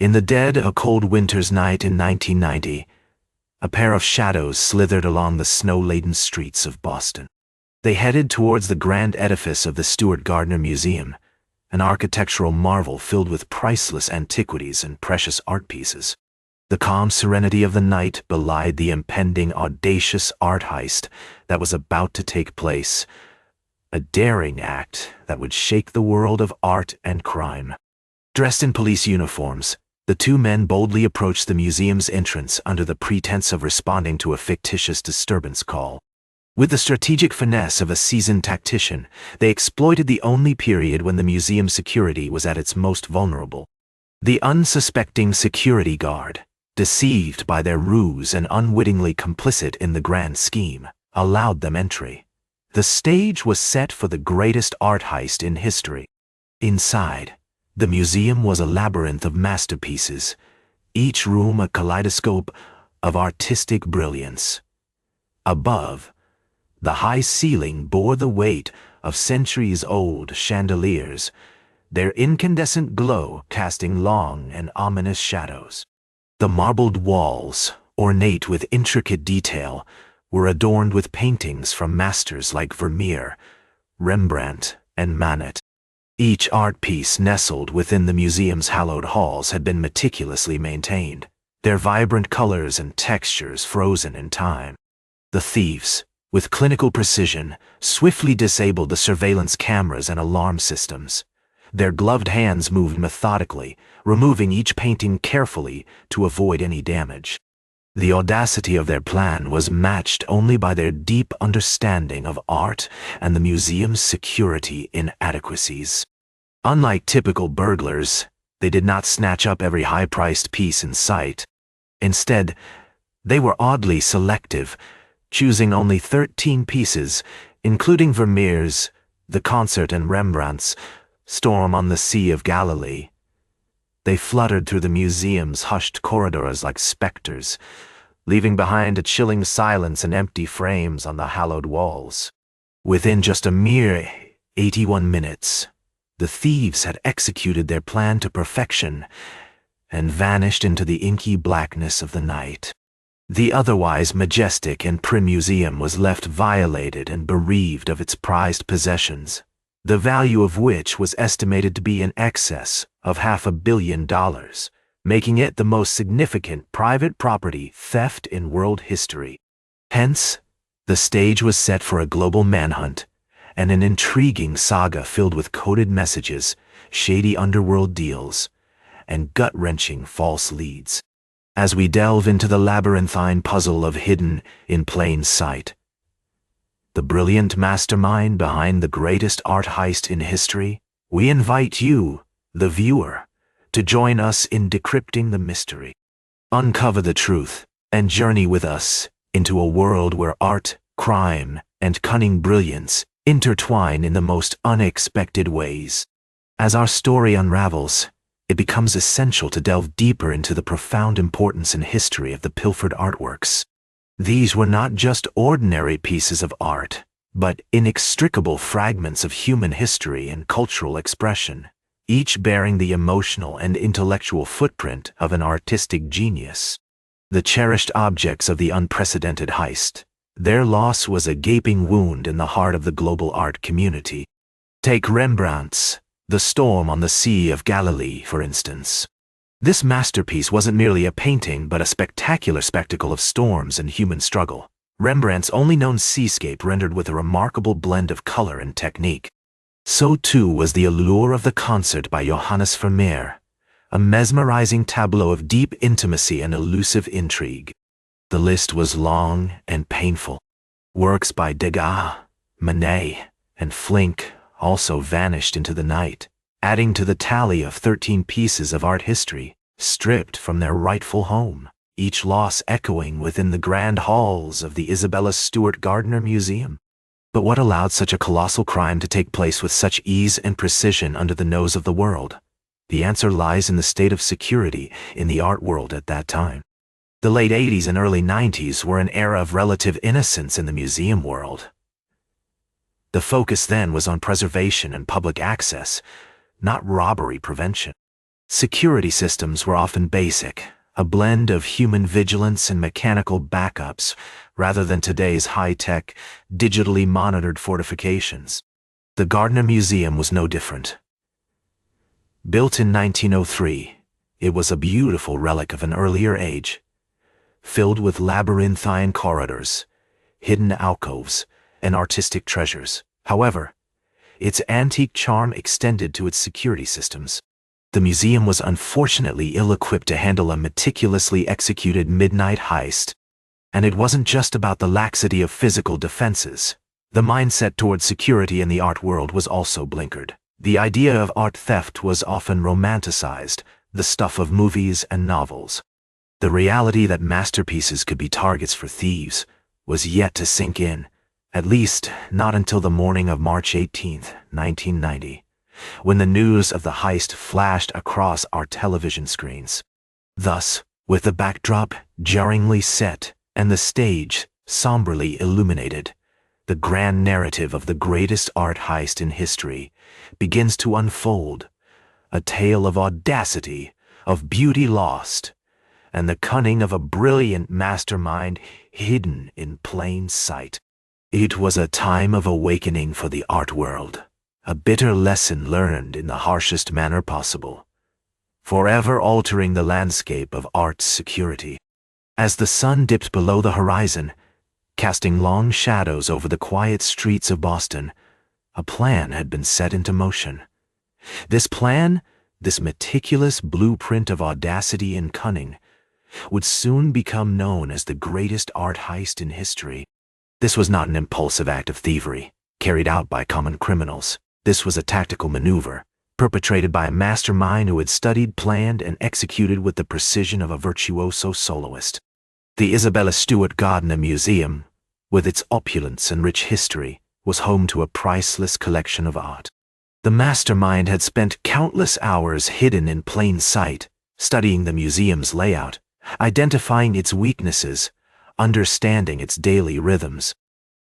In the dead of a cold winter's night in 1990, a pair of shadows slithered along the snow-laden streets of Boston. They headed towards the grand edifice of the Stewart Gardner Museum, an architectural marvel filled with priceless antiquities and precious art pieces. The calm serenity of the night belied the impending audacious art heist that was about to take place, a daring act that would shake the world of art and crime. Dressed in police uniforms, the two men boldly approached the museum's entrance under the pretense of responding to a fictitious disturbance call. With the strategic finesse of a seasoned tactician, they exploited the only period when the museum's security was at its most vulnerable. The unsuspecting security guard, deceived by their ruse and unwittingly complicit in the grand scheme, allowed them entry. The stage was set for the greatest art heist in history. Inside, the museum was a labyrinth of masterpieces, each room a kaleidoscope of artistic brilliance. Above, the high ceiling bore the weight of centuries-old chandeliers, their incandescent glow casting long and ominous shadows. The marbled walls, ornate with intricate detail, were adorned with paintings from masters like Vermeer, Rembrandt, and Manhunt. Each art piece nestled within the museum's hallowed halls had been meticulously maintained, their vibrant colors and textures frozen in time. The thieves, with clinical precision, swiftly disabled the surveillance cameras and alarm systems. Their gloved hands moved methodically, removing each painting carefully to avoid any damage. The audacity of their plan was matched only by their deep understanding of art and the museum's security inadequacies. Unlike typical burglars, they did not snatch up every high-priced piece in sight. Instead, they were oddly selective, choosing only 13 pieces, including Vermeer's The Concert and Rembrandt's Storm on the Sea of Galilee. They fluttered through the museum's hushed corridors like specters, leaving behind a chilling silence and empty frames on the hallowed walls. Within just a mere 81 minutes, the thieves had executed their plan to perfection and vanished into the inky blackness of the night. The otherwise majestic and prim museum was left violated and bereaved of its prized possessions, the value of which was estimated to be in excess of $500 million, making it the most significant private property theft in world history. Hence, the stage was set for a global manhunt and an intriguing saga filled with coded messages, shady underworld deals, and gut-wrenching false leads. As we delve into the labyrinthine puzzle of hidden in plain sight, the brilliant mastermind behind the greatest art heist in history, we invite you, the viewer, to join us in decrypting the mystery. Uncover the truth and journey with us into a world where art, crime, and cunning brilliance intertwine in the most unexpected ways. As our story unravels, it becomes essential to delve deeper into the profound importance and history of the pilfered artworks. These were not just ordinary pieces of art, but inextricable fragments of human history and cultural expression, each bearing the emotional and intellectual footprint of an artistic genius. The cherished objects of the unprecedented heist, their loss was a gaping wound in the heart of the global art community. Take Rembrandt's The Storm on the Sea of Galilee, for instance. This masterpiece wasn't merely a painting but a spectacular spectacle of storms and human struggle, Rembrandt's only known seascape rendered with a remarkable blend of color and technique. So too was the allure of The Concert by Johannes Vermeer, a mesmerizing tableau of deep intimacy and elusive intrigue. The list was long and painful. Works by Degas, Manet, and Flink also vanished into the night, adding to the tally of 13 pieces of art history, stripped from their rightful home, each loss echoing within the grand halls of the Isabella Stewart Gardner Museum. But what allowed such a colossal crime to take place with such ease and precision under the nose of the world? The answer lies in the state of security in the art world at that time. The late 80s and early 90s were an era of relative innocence in the museum world. The focus then was on preservation and public access, not robbery prevention. Security systems were often basic, a blend of human vigilance and mechanical backups, rather than today's high-tech, digitally monitored fortifications. The Gardner Museum was no different. Built in 1903, it was a beautiful relic of an earlier age, filled with labyrinthine corridors, hidden alcoves, and artistic treasures. However, its antique charm extended to its security systems. The museum was unfortunately ill-equipped to handle a meticulously executed midnight heist. And it wasn't just about the laxity of physical defenses. The mindset toward security in the art world was also blinkered. The idea of art theft was often romanticized, the stuff of movies and novels. The reality that masterpieces could be targets for thieves was yet to sink in, at least not until the morning of March 18, 1990, when the news of the heist flashed across our television screens. Thus, with the backdrop jarringly set and the stage somberly illuminated, the grand narrative of the greatest art heist in history begins to unfold, a tale of audacity, of beauty lost, and the cunning of a brilliant mastermind hidden in plain sight. It was a time of awakening for the art world, a bitter lesson learned in the harshest manner possible, forever altering the landscape of art's security. As the sun dipped below the horizon, casting long shadows over the quiet streets of Boston, a plan had been set into motion. This plan, this meticulous blueprint of audacity and cunning, would soon become known as the greatest art heist in history. This was not an impulsive act of thievery, carried out by common criminals. This was a tactical maneuver, perpetrated by a mastermind who had studied, planned, and executed with the precision of a virtuoso soloist. The Stewart Gardner Museum, with its opulence and rich history, was home to a priceless collection of art. The mastermind had spent countless hours hidden in plain sight, studying the museum's layout, identifying its weaknesses, understanding its daily rhythms.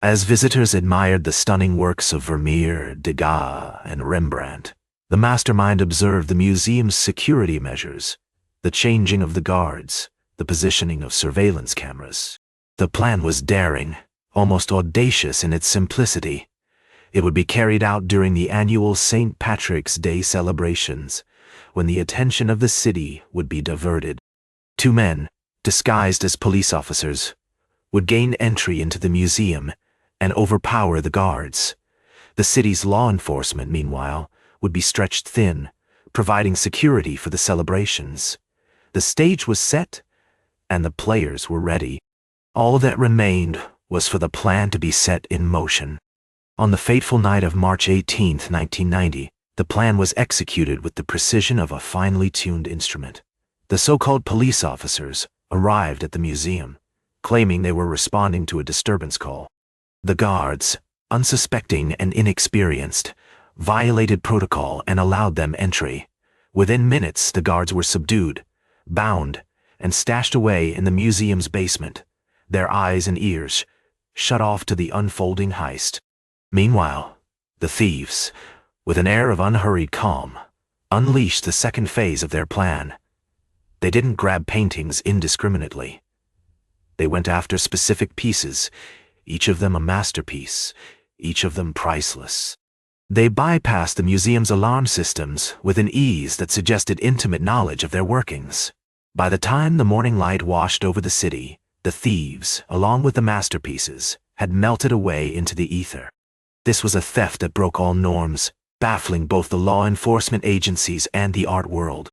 As visitors admired the stunning works of Vermeer, Degas, and Rembrandt, the mastermind observed the museum's security measures, the changing of the guards, the positioning of surveillance cameras. The plan was daring, almost audacious in its simplicity. It would be carried out during the annual St. Patrick's Day celebrations, when the attention of the city would be diverted. Two men, disguised as police officers, would gain entry into the museum and overpower the guards. The city's law enforcement, meanwhile, would be stretched thin, providing security for the celebrations. The stage was set, and the players were ready. All that remained was for the plan to be set in motion. On the fateful night of March 18, 1990, the plan was executed with the precision of a finely tuned instrument. The so-called police officers arrived at the museum, claiming they were responding to a disturbance call. The guards, unsuspecting and inexperienced, violated protocol and allowed them entry. Within minutes, the guards were subdued, bound, and stashed away in the museum's basement, their eyes and ears shut off to the unfolding heist. Meanwhile, the thieves, with an air of unhurried calm, unleashed the second phase of their plan. They didn't grab paintings indiscriminately. They went after specific pieces, each of them a masterpiece, each of them priceless. They bypassed the museum's alarm systems with an ease that suggested intimate knowledge of their workings. By the time the morning light washed over the city, the thieves, along with the masterpieces, had melted away into the ether. This was a theft that broke all norms, baffling both the law enforcement agencies and the art world.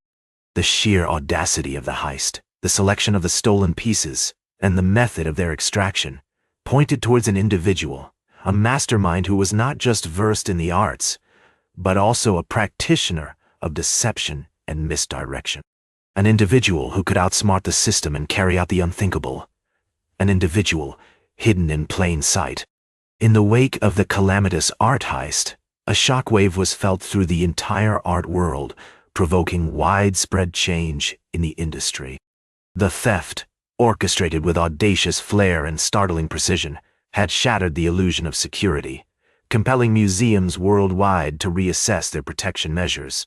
The sheer audacity of the heist, the selection of the stolen pieces, and the method of their extraction pointed towards an individual, a mastermind who was not just versed in the arts, but also a practitioner of deception and misdirection. An individual who could outsmart the system and carry out the unthinkable. An individual hidden in plain sight. In the wake of the calamitous art heist, a shockwave was felt through the entire art world, provoking widespread change in the industry. The theft, orchestrated with audacious flair and startling precision, had shattered the illusion of security, compelling museums worldwide to reassess their protection measures.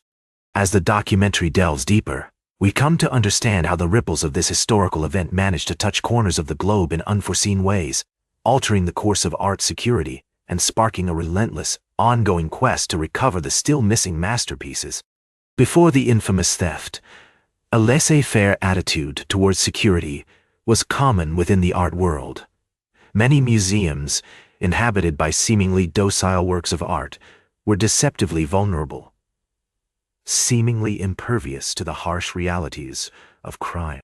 As the documentary delves deeper, we come to understand how the ripples of this historical event managed to touch corners of the globe in unforeseen ways, altering the course of art security and sparking a relentless, ongoing quest to recover the still missing masterpieces. Before the infamous theft, a laissez-faire attitude towards security was common within the art world. Many museums, inhabited by seemingly docile works of art, were deceptively vulnerable, seemingly impervious to the harsh realities of crime.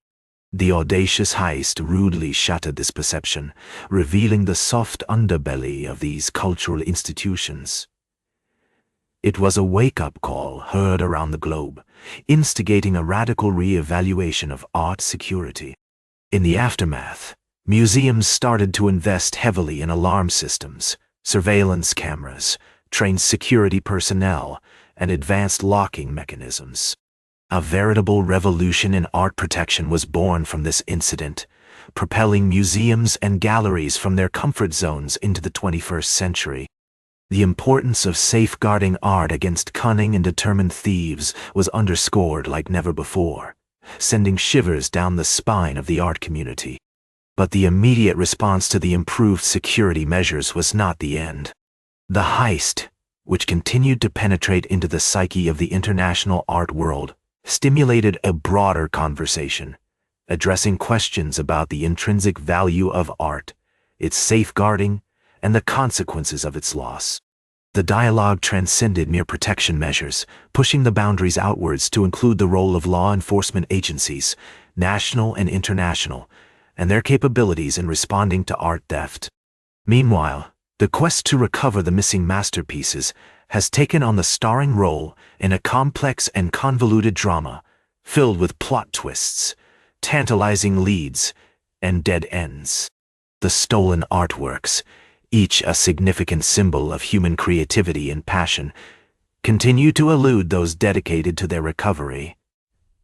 The audacious Heist rudely shattered this perception, revealing the soft underbelly of these cultural institutions. It was a wake-up call heard around the globe, instigating a radical re-evaluation of art security. In the aftermath, museums started to invest heavily in alarm systems, surveillance cameras, trained security personnel, and advanced locking mechanisms. A veritable revolution in art protection was born from this incident, propelling museums and galleries from their comfort zones into the 21st century. The importance of safeguarding art against cunning and determined thieves was underscored like never before, sending shivers down the spine of the art community. But the immediate response to the improved security measures was not the end. The Heist, which continued to penetrate into the psyche of the international art world, stimulated a broader conversation, addressing questions about the intrinsic value of art, its safeguarding, and the consequences of its loss. The dialogue transcended mere protection measures, pushing the boundaries outwards to include the role of law enforcement agencies, national and international, and their capabilities in responding to art theft. Meanwhile, the quest to recover the missing masterpieces has taken on the starring role in a complex and convoluted drama filled with plot twists, tantalizing leads, and dead ends. The stolen artworks, each a significant symbol of human creativity and passion, continue to elude those dedicated to their recovery.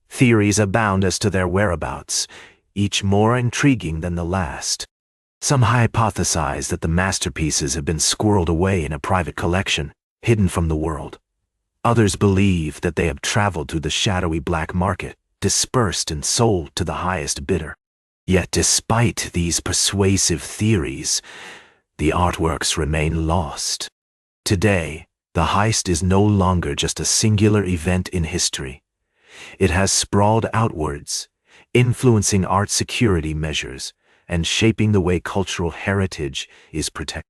Theories abound as to their whereabouts, each more intriguing than the last. Some hypothesize that the masterpieces have been squirreled away in a private collection, hidden from the world. Others believe that they have traveled through the shadowy black market, dispersed and sold to the highest bidder. Yet despite these persuasive theories, the artworks remain lost. Today, the Heist is no longer just a singular event in history. It has sprawled outwards, influencing art security measures and shaping the way cultural heritage is protected.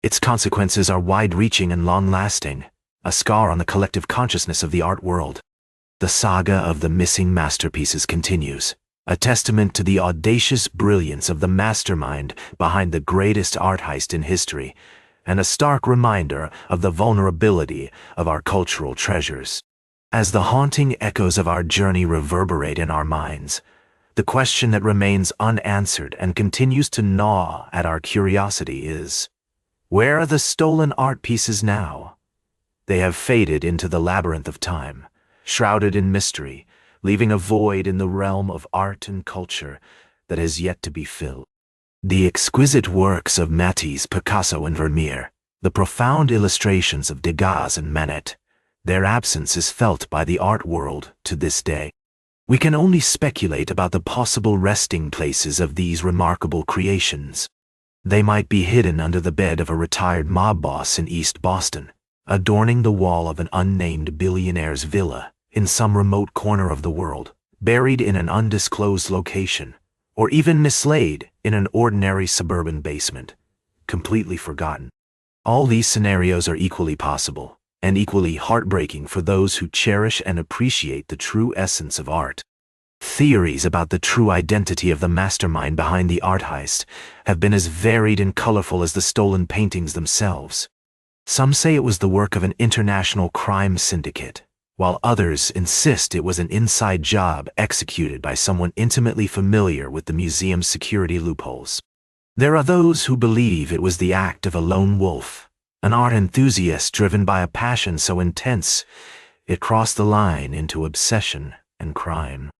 Its consequences are wide-reaching and long-lasting, a scar on the collective consciousness of the art world. The saga of the missing masterpieces continues, a testament to the audacious brilliance of the mastermind behind the greatest art heist in history, and a stark reminder of the vulnerability of our cultural treasures. As the haunting echoes of our journey reverberate in our minds, the question that remains unanswered and continues to gnaw at our curiosity is, where are the stolen art pieces now? They have faded into the labyrinth of time, shrouded in mystery, leaving a void in the realm of art and culture that has yet to be filled. The exquisite works of Matisse, Picasso, and Vermeer, the profound illustrations of Degas and Manet, their absence is felt by the art world to this day. We can only speculate about the possible resting places of these remarkable creations. They might be hidden under the bed of a retired mob boss in East Boston, adorning the wall of an unnamed billionaire's villa in some remote corner of the world, buried in an undisclosed location, or even mislaid in an ordinary suburban basement, completely forgotten. All these scenarios are equally possible, and equally heartbreaking for those who cherish and appreciate the true essence of art. Theories about the true identity of the mastermind behind the art heist have been as varied and colorful as the stolen paintings themselves. Some say it was the work of an international crime syndicate, while others insist it was an inside job executed by someone intimately familiar with the museum's security loopholes. There are those who believe it was the act of a lone wolf, an art enthusiast driven by a passion so intense it crossed the line into obsession and crime.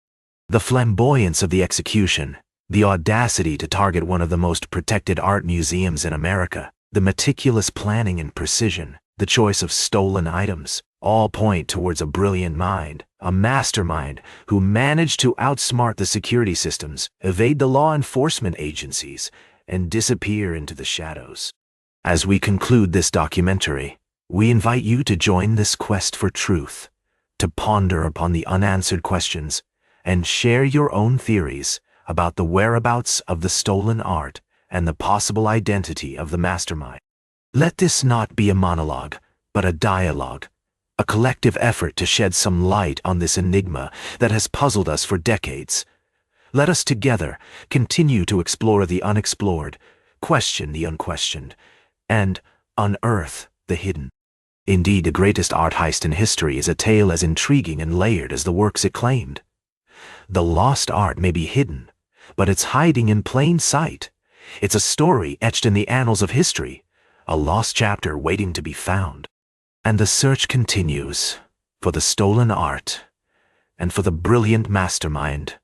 The flamboyance of the execution, the audacity to target one of the most protected art museums in America, the meticulous planning and precision, the choice of stolen items, All point towards a brilliant mind, a mastermind who managed to outsmart the security systems, evade the law enforcement agencies, and disappear into the shadows. As we conclude this documentary, we invite you to join this quest for truth, to ponder upon the unanswered questions, and share your own theories about the whereabouts of the stolen art and the possible identity of the mastermind. Let this not be a monologue, but a dialogue, a collective effort to shed some light on this enigma that has puzzled us for decades. Let us together continue to explore the unexplored, question the unquestioned, and unearth the hidden. Indeed, the greatest art heist in history is a tale as intriguing and layered as the works it claimed. The lost art may be hidden, but it's hiding in plain sight. It's a story etched in the annals of history, a lost chapter waiting to be found. And the search continues for the stolen art and for the brilliant mastermind,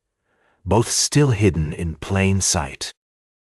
both still hidden in plain sight.